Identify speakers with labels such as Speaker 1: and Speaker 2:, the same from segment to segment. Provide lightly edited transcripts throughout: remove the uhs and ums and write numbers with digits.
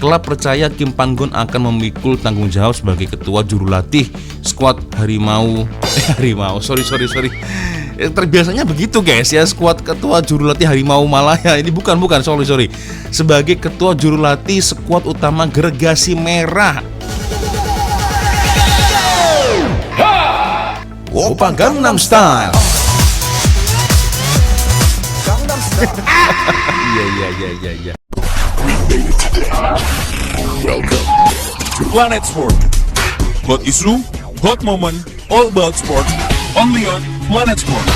Speaker 1: klub percaya Kim Pan-gon akan memikul tanggung jawab sebagai ketua juru latih skuad Harimau. Sorry. Terbiasanya begitu guys ya, skuad ketua juru latih Harimau Malaya. Ini bukan, sorry. Sebagai ketua juru latih skuad utama Gergasi Merah. Oppa Gangnam Style. Iya.
Speaker 2: Welcome to Planet Sport. Hot issue, hot moment, all about sport. Only on Planet Sport.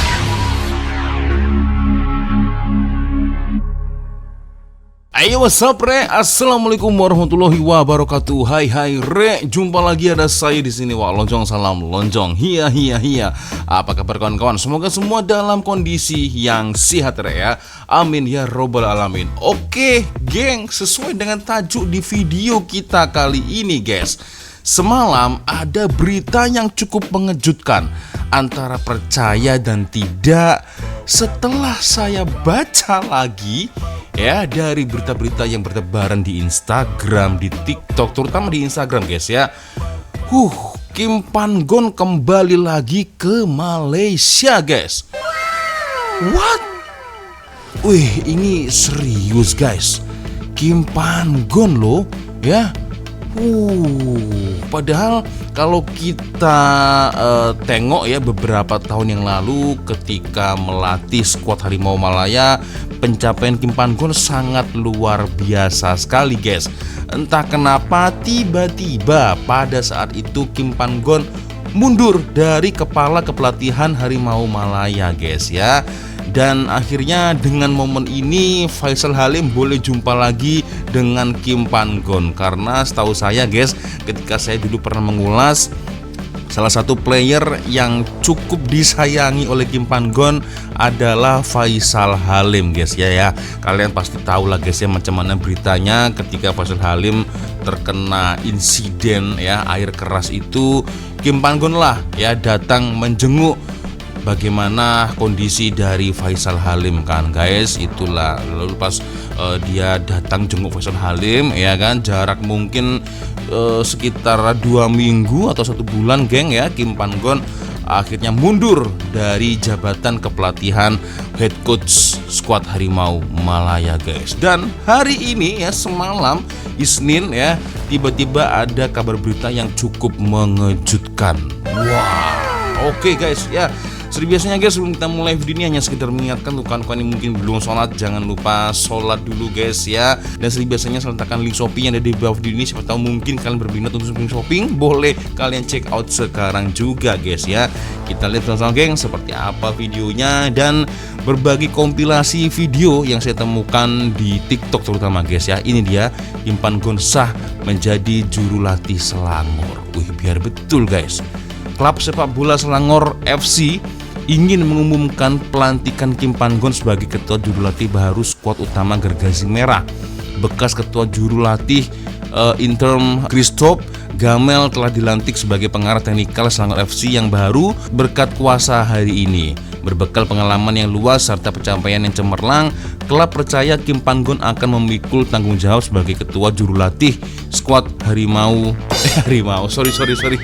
Speaker 1: Ayo what's up re, assalamualaikum warahmatullahi wabarakatuh. Hai re, jumpa lagi ada saya di sini. Wah lonjong, salam lonjong. Hiya. Apa kabar kawan-kawan? Semoga semua dalam kondisi yang sehat re ya. Amin ya robbal alamin. Oke geng, sesuai dengan tajuk di video kita kali ini guys. Semalam ada berita yang cukup mengejutkan, antara percaya dan tidak. Setelah saya baca lagi ya dari berita-berita yang bertebaran di Instagram, di TikTok, terutama di Instagram guys ya. Kim Pan-gon kembali lagi ke Malaysia guys. What? Wih, ini serius guys. Kim Pan-gon loh ya. Padahal kalau kita tengok ya beberapa tahun yang lalu ketika melatih skuad Harimau Malaya, pencapaian Kim Pan-gon sangat luar biasa sekali guys. Entah kenapa tiba-tiba pada saat itu Kim Pan-gon mundur dari kepala kepelatihan Harimau Malaya guys ya. Dan akhirnya dengan momen ini Faisal Halim boleh jumpa lagi dengan Kim Pan-gon. Karena setahu saya guys, ketika saya dulu pernah mengulas, salah satu player yang cukup disayangi oleh Kim Pan-gon adalah Faisal Halim guys ya. Kalian pasti tahu lah guys ya macam mana beritanya ketika Faisal Halim terkena insiden ya air keras itu. Kim Pan-gon lah ya datang menjenguk bagaimana kondisi dari Faisal Halim kan guys. Itulah lalu pas dia datang jenguk Faisal Halim ya kan, jarak mungkin sekitar 2 minggu atau 1 bulan geng ya, Kim Pan-gon akhirnya mundur dari jabatan kepelatihan head coach skuad Harimau Malaya guys. Dan hari ini ya, semalam Isnin ya, tiba-tiba ada kabar berita yang cukup mengejutkan. Oke guys ya, seperti biasanya guys, sebelum kita mulai video ini hanya sekedar mengingatkan untuk kawan-kawan yang mungkin belum sholat, jangan lupa sholat dulu guys ya. Dan seperti biasanya saya letakkan link Shopee yang ada di bawah video ini. Siapa tahu mungkin kalian berminat untuk shopping, boleh kalian check out sekarang juga guys ya. Kita lihat sama-sama geng seperti apa videonya dan berbagi kompilasi video yang saya temukan di TikTok terutama guys ya. Ini dia, Kim Pan-gon sah menjadi juru latih Selangor. Biar betul guys. Klub sepak bola Selangor FC ingin mengumumkan pelantikan Kim Pan-gon sebagai ketua juru latih baru skuad utama Gergasi Merah. Bekas ketua juru latih interim Christophe Gamel telah dilantik sebagai pengarah teknikal Selangor FC yang baru berkat kuasa hari ini. Berbekal pengalaman yang luas serta pencapaian yang cemerlang, klub percaya Kim Pan-gon akan memikul tanggung jawab sebagai ketua juru latih skuad Harimau. Sorry.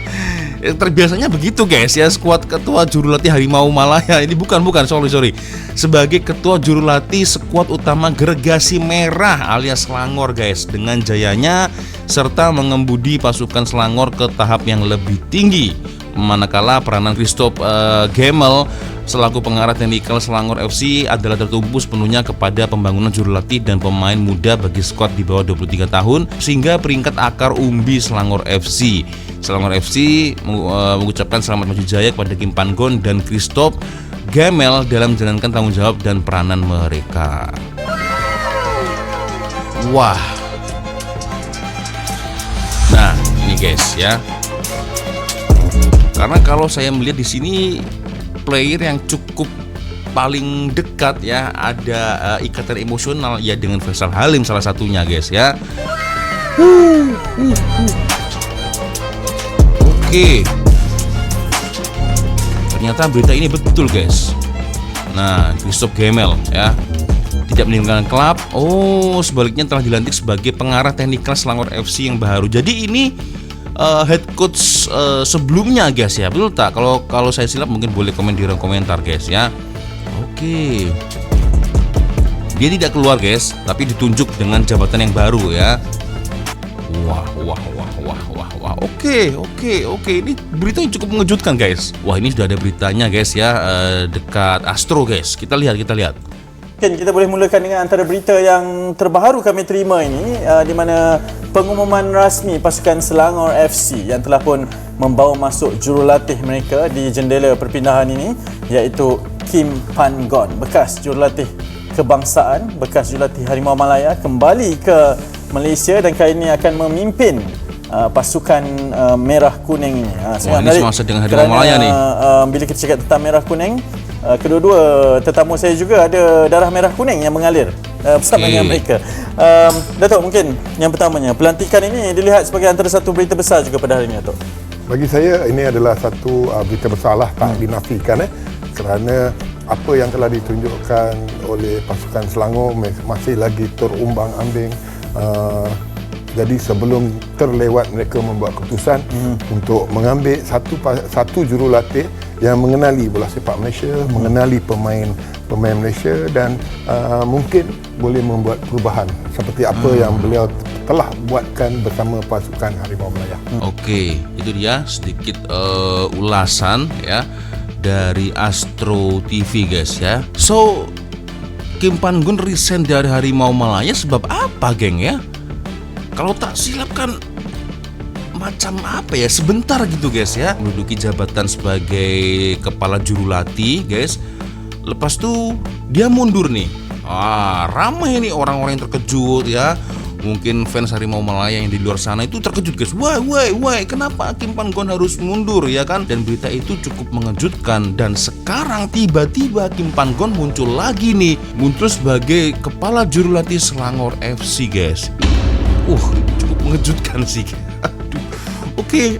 Speaker 1: Terbiasanya begitu guys ya, skuad ketua juru latih Harimau Malaya. Ini bukan, sorry. Sebagai ketua juru latih skuad utama Gergasi Merah alias Selangor guys, dengan jayanya serta mengemudi pasukan Selangor ke tahap yang lebih tinggi. Manakala peranan Christophe Gamel selaku pengarah teknikal Selangor FC adalah tertumpu sepenuhnya kepada pembangunan juru latih dan pemain muda bagi skuad di bawah 23 tahun sehingga peringkat akar umbi Selangor FC. Selangor FC mengucapkan selamat maju jaya kepada Kim Pan-gon dan Christophe Gamel dalam menjalankan tanggung jawab dan peranan mereka. Wah. Nah, ini guys ya. Karena kalau saya melihat di sini player yang cukup paling dekat ya, ada ikatan emosional ya dengan Faisal Halim salah satunya guys ya. Oke. Ternyata berita ini betul guys. Nah, Christophe Gamel ya. tidak meninggalkan klub. Oh, sebaliknya telah dilantik sebagai pengarah teknikal Selangor FC yang baru. Jadi ini head coach sebelumnya guys ya, betul tak? Kalau saya silap mungkin boleh komen di kolom komentar guys ya. Oke. Dia tidak keluar guys, tapi ditunjuk dengan jabatan yang baru ya. Wah. Oke. Ini berita yang cukup mengejutkan guys. Wah, ini sudah ada beritanya guys ya, dekat Astro guys. Kita lihat.
Speaker 3: Mungkin kita boleh mulakan dengan antara berita yang terbaru kami terima ini, di mana pengumuman rasmi pasukan Selangor FC yang telah pun membawa masuk jurulatih mereka di jendela perpindahan ini, iaitu Kim Pan Gon, bekas jurulatih kebangsaan, bekas jurulatih Harimau Malaya, kembali ke Malaysia dan kali ini akan memimpin pasukan merah kuning ini.
Speaker 1: Wah, ini semasa dengan Harimau Malaya nih.
Speaker 3: Bila kita cakap tentang merah kuning, kedua-dua tetamu saya juga ada darah merah kuning yang mengalir bersama dengan mereka. Datuk, mungkin yang pertamanya, pelantikan ini dilihat sebagai antara satu berita besar juga pada hari ini, Datuk.
Speaker 4: Bagi saya ini adalah satu berita besar lah, tak dinafikan kerana apa yang telah ditunjukkan oleh pasukan Selangor masih lagi terumbang-ambing. Jadi sebelum terlewat mereka membuat keputusan untuk mengambil satu jurulatih yang mengenali bola sepak Malaysia, mengenali pemain Malaysia dan mungkin boleh membuat perubahan seperti apa yang beliau telah buatkan bersama pasukan Harimau Malaya.
Speaker 1: Oke, itu dia sedikit ulasan ya dari Astro TV guys ya. So, Kim Pan Gon resign dari Harimau Malaya sebab apa geng ya? Kalau tak silap kan macam apa ya, sebentar gitu guys ya, menduduki jabatan sebagai kepala jurulatih guys. Lepas itu dia mundur nih. Ramai nih orang-orang yang terkejut ya. Mungkin fans Harimau Malaya yang di luar sana itu terkejut guys. Wah, kenapa Kim Pan Gon harus mundur ya kan? Dan berita itu cukup mengejutkan. Dan sekarang tiba-tiba Kim Pan Gon muncul lagi nih, muncul sebagai kepala jurulatih Selangor FC guys. Cukup mengejutkan sih. Oke.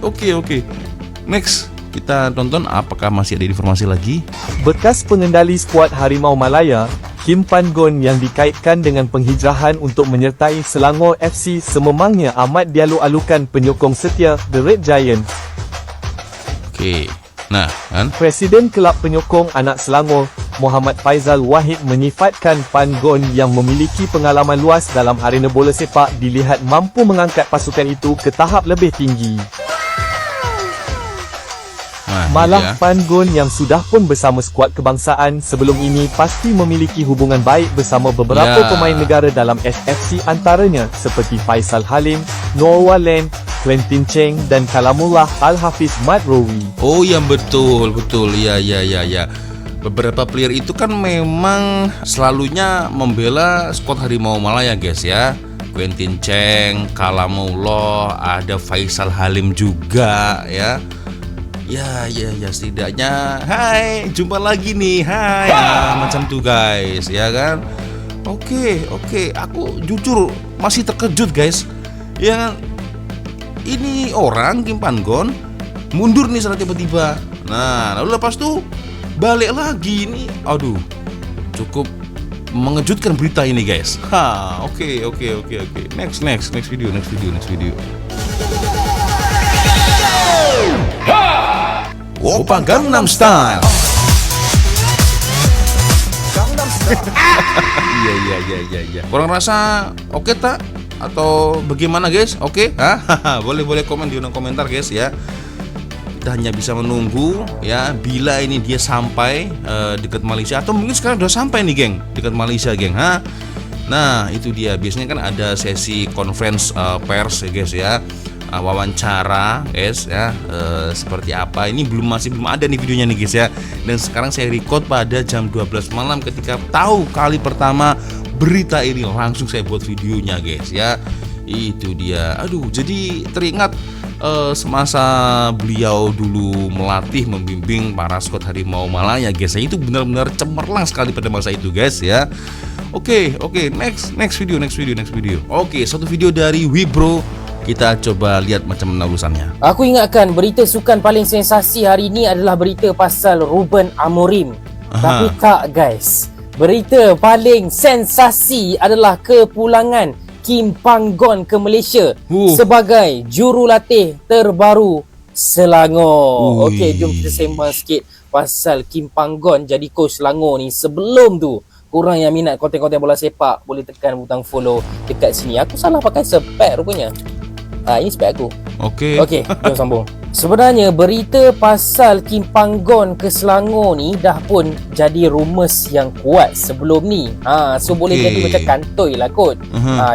Speaker 1: Next, kita tonton apakah masih ada informasi lagi.
Speaker 5: Bekas pengendali skuad Harimau Malaya, Kim Pan Gon yang dikaitkan dengan penghijrahan untuk menyertai Selangor FC sememangnya amat dialu-alukan penyokong setia The Red Giants.
Speaker 1: Oke. Nah, kan?
Speaker 5: Presiden Kelab Penyokong Anak Selangor, Muhammad Faizal Wahid menyifatkan Pan Gon yang memiliki pengalaman luas dalam arena bola sepak dilihat mampu mengangkat pasukan itu ke tahap lebih tinggi. Malah Pan Gon yang sudah pun bersama skuad kebangsaan sebelum ini pasti memiliki hubungan baik bersama beberapa pemain negara dalam SFC, antaranya seperti Faisal Halim, Noor Wallen, Quentin Cheng dan Kalamullah Al-Hafiz Madrowi.
Speaker 1: Oh ya, betul. Ya. Beberapa player itu kan memang selalunya membela skuad Harimau Malaya guys ya. Quentin Cheng, Kalamullah, ada Faisal Halim juga ya. Ya, setidaknya hai, jumpa lagi nih. Hai, macam tuh guys, ya kan? Oke, aku jujur masih terkejut guys. Ya, ini orang Kim Pan Gon mundur nih secara tiba-tiba. Nah, lalu lepas tuh balik lagi nih. Aduh, cukup mengejutkan berita ini guys. Oke. Next video. Oppa Gangnam Style. Iya. Kurang rasa oke tak? Atau bagaimana guys? Oke? Boleh komen di kolom komentar guys ya. Kita hanya bisa menunggu ya bila ini dia sampai dekat Malaysia, atau mungkin sekarang udah sampai nih geng, dekat Malaysia geng. Nah, itu dia. Biasanya kan ada sesi conference pers ya guys ya. Wawancara guys ya, seperti apa ini masih belum ada nih videonya nih guys ya. Dan sekarang saya record pada jam 12 malam ketika tahu kali pertama berita ini, langsung saya buat videonya guys ya. Itu dia. Aduh, jadi teringat semasa beliau dulu melatih membimbing para skuad Harimau Malaya guys ya, itu benar-benar cemerlang sekali pada masa itu guys ya. Oke, next video. Oke, satu video dari Wibro. Kita coba lihat macam mana urusannya.
Speaker 6: Aku ingatkan berita sukan paling sensasi hari ini adalah berita pasal Ruben Amorim. Tapi tak guys, berita paling sensasi adalah kepulangan Kim Panggon ke Malaysia sebagai jurulatih terbaru Selangor. Okey, jom kita sembang sikit pasal Kim Panggon jadi coach Selangor ni. Sebelum tu, korang yang minat konten-konten bola sepak boleh tekan butang follow dekat sini. Aku salah pakai spek rupanya. Ini spek aku. Okey, jom sambung. Sebenarnya berita pasal Kim Panggon ke Selangor ni dah pun jadi rumours yang kuat sebelum ni. So boleh jadi macam kantoi lah kot.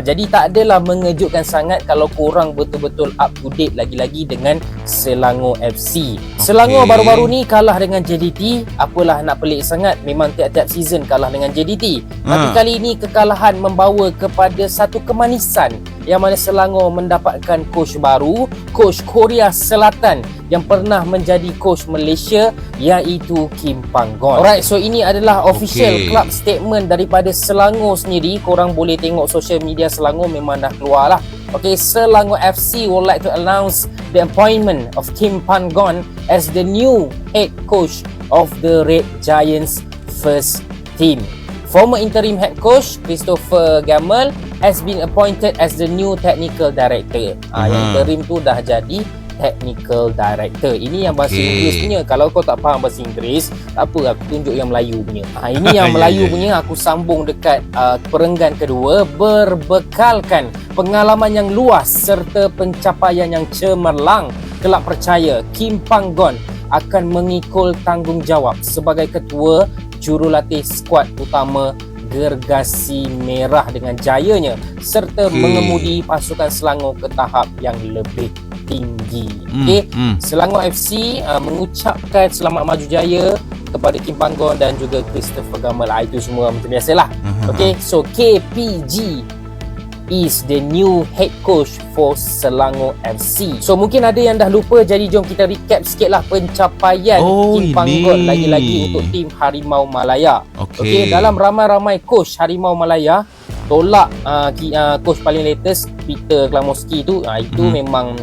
Speaker 6: Jadi tak adalah mengejutkan sangat kalau korang betul-betul up to date lagi-lagi dengan Selangor FC. Selangor baru-baru ni kalah dengan JDT. Apalah nak pelik sangat, memang tiap-tiap season kalah dengan JDT. Tapi kali ini kekalahan membawa kepada satu kemanisan yang mana Selangor mendapatkan coach baru, coach Korea Selatan yang pernah menjadi coach Malaysia, iaitu Kim Panggon. Alright, so ini adalah official club statement daripada Selangor sendiri. Korang boleh tengok social media Selangor memang dah keluar lah. Okay, Selangor FC would like to announce the appointment of Kim Panggon as the new head coach of the Red Giants first team. Former interim head coach Christopher Gamel has been appointed as the new technical director. Yang interim tu dah jadi technical director. Ini yang bahasa Inggeris punya. Kalau kau tak faham bahasa Inggeris, tak apa, aku tunjuk yang Melayu punya. Ini yang Melayu punya aku sambung dekat perenggan kedua. Berbekalkan pengalaman yang luas serta pencapaian yang cemerlang, kelab percaya Kim Panggon akan mengikul tanggungjawab sebagai ketua jurulatih skuad utama Gergasi Merah dengan jayanya serta mengemudi pasukan Selangor ke tahap yang lebih tinggi. Selangor FC mengucapkan selamat maju jaya kepada Kim Panggon dan juga Christopher Gamel. Itu semua macam biasalah. So KPG is the new head coach for Selangor FC. So mungkin ada yang dah lupa, jadi jom kita recap sikit lah pencapaian Kim Panggon lagi-lagi untuk tim Harimau Malaya. Dalam ramai-ramai coach Harimau Malaya, tolak coach paling latest Peter Klamoski tu. Itu memang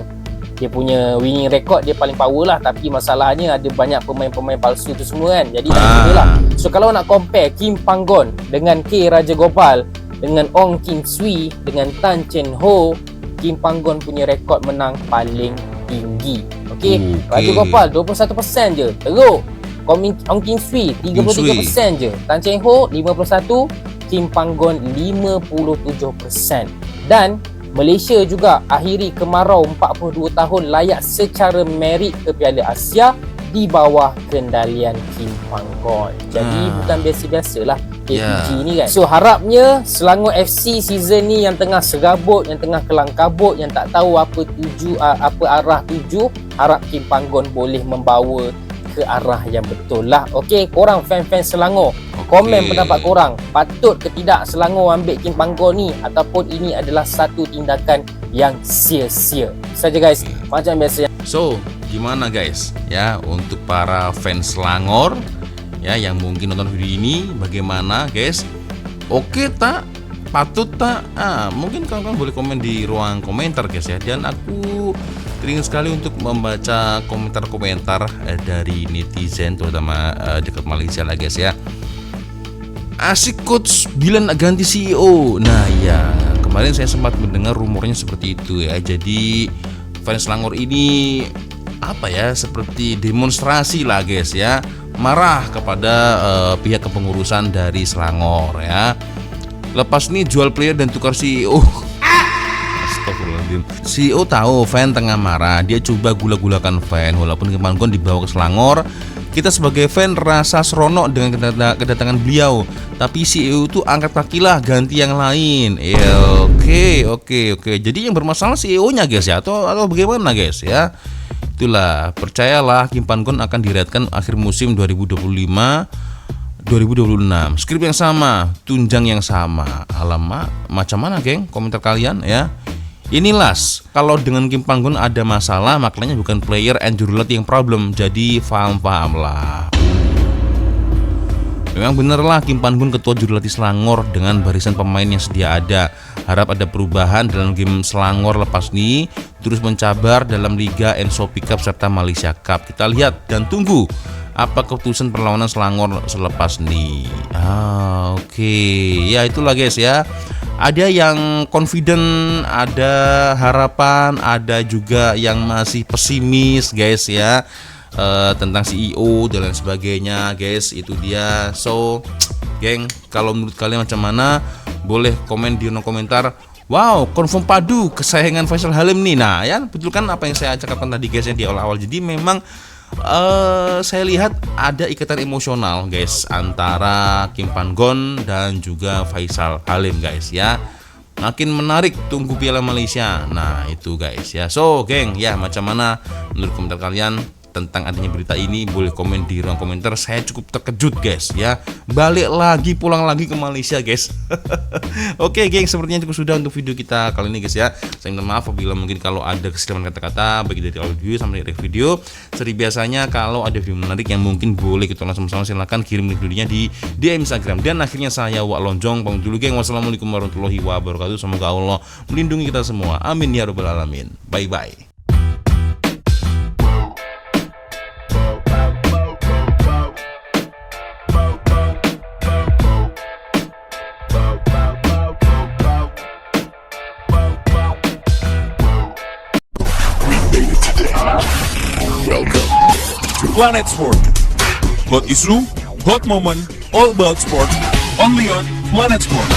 Speaker 6: dia punya winning record dia paling power lah. Tapi masalahnya ada banyak pemain-pemain palsu tu semua kan. Jadi tak boleh lah. So kalau nak compare Kim Panggon dengan K. Rajagopal, dengan Ong Kim Swee, dengan Tan Chen Ho, Kim Panggon punya rekod menang paling tinggi. Rajagopal 21% je. Teruk. Ong Kim Swee 33% je. Tan Chen Ho 51%, Kim Panggon 57%. Dan Malaysia juga akhiri kemarau 42 tahun layak secara merit ke Piala Asia di bawah kendalian Kim Panggon. Jadi bukan biasa-biasalah KPG ni kan. So harapnya Selangor FC season ni yang tengah serabut, yang tengah kelang kabut, yang tak tahu apa arah tuju, harap Kim Panggon boleh membawa ke arah yang betul lah. Korang fan-fan Selangor, komen pendapat korang. Patut ke tidak Selangor ambil Kim Panggon ni, ataupun ini adalah satu tindakan yang sia-sia saja guys. Macam biasa.
Speaker 1: So gimana guys ya untuk para fans Selangor ya yang mungkin nonton video ini, bagaimana guys? Oke tak? Patut tak? Mungkin kawan-kawan boleh komen di ruang komentar guys ya. Dan aku teringin sekali untuk membaca komentar-komentar dari netizen, terutama dekat Malaysia lah guys ya. Asik coach bila nak ganti CEO. Nah ya, kemarin saya sempat mendengar rumornya seperti itu ya. Jadi fans Selangor ini apa ya, seperti demonstrasi lah guys ya, marah kepada pihak kepengurusan dari Selangor ya. Lepas ini jual player dan tukar CEO. Astagfirullahaladzim. CEO tahu fan tengah marah, dia coba gula-gulakan fan. Walaupun Kim Panggon dibawa ke Selangor, kita sebagai fan rasa seronok dengan kedatangan beliau. Tapi CEO itu angkat kaki lah, ganti yang lain. Oke. Jadi yang bermasalah CEO-nya guys ya, atau bagaimana guys ya? Itulah, percayalah Kim Panggon akan diretkan akhir musim 2025-2026. Skrip yang sama, tunjang yang sama. Alamak, macam mana geng? Komentar kalian ya. Inilah, kalau dengan Kim Panggon ada masalah, maknanya bukan player and jurulatih yang problem. Jadi paham lah. Memang bener lah Kim Panggon ketua jurulatih Selangor dengan barisan pemain yang sedia ada. Harap ada perubahan dalam game Selangor lepas ini, terus mencabar dalam Liga Ensopi Cup serta Malaysia Cup. Kita lihat dan tunggu apa keputusan perlawanan Selangor selepas ini. Oke. Ya itulah guys ya. Ada yang confident, ada harapan, ada juga yang masih pesimis guys ya, tentang CEO dan lain sebagainya guys. Itu dia. So geng, kalau menurut kalian macam mana, boleh komen di kolom komentar. Wow, confirm padu kesayangan Faisal Halim nih. Nah ya, betul kan apa yang saya cakapkan tadi guys ya di awal-awal. Jadi memang saya lihat ada ikatan emosional guys antara Kim Pan-gon dan juga Faisal Halim guys ya. Makin menarik, tunggu Piala Malaysia. Nah itu guys ya. So geng ya, macam mana menurut komentar kalian tentang adanya berita ini? Boleh komen di ruang komentar. Saya cukup terkejut guys ya, balik lagi, pulang lagi ke Malaysia guys. Oke geng, sepertinya cukup sudah untuk video kita kali ini guys ya. Saya minta maaf apabila mungkin kalau ada kesilapan kata-kata baik dari audio sampai dari video. Seperti biasanya, kalau ada video menarik yang mungkin boleh kita langsung sama-sama, silahkan kirim videonya di DM Instagram. Dan akhirnya saya Wak Lonjong pamit dulu geng. Wassalamualaikum warahmatullahi wabarakatuh. Semoga Allah melindungi kita semua, amin ya rabbal alamin. Bye bye.
Speaker 2: Planet Sport. Hot issue, hot moment, all about sport. Only on Planet Sport.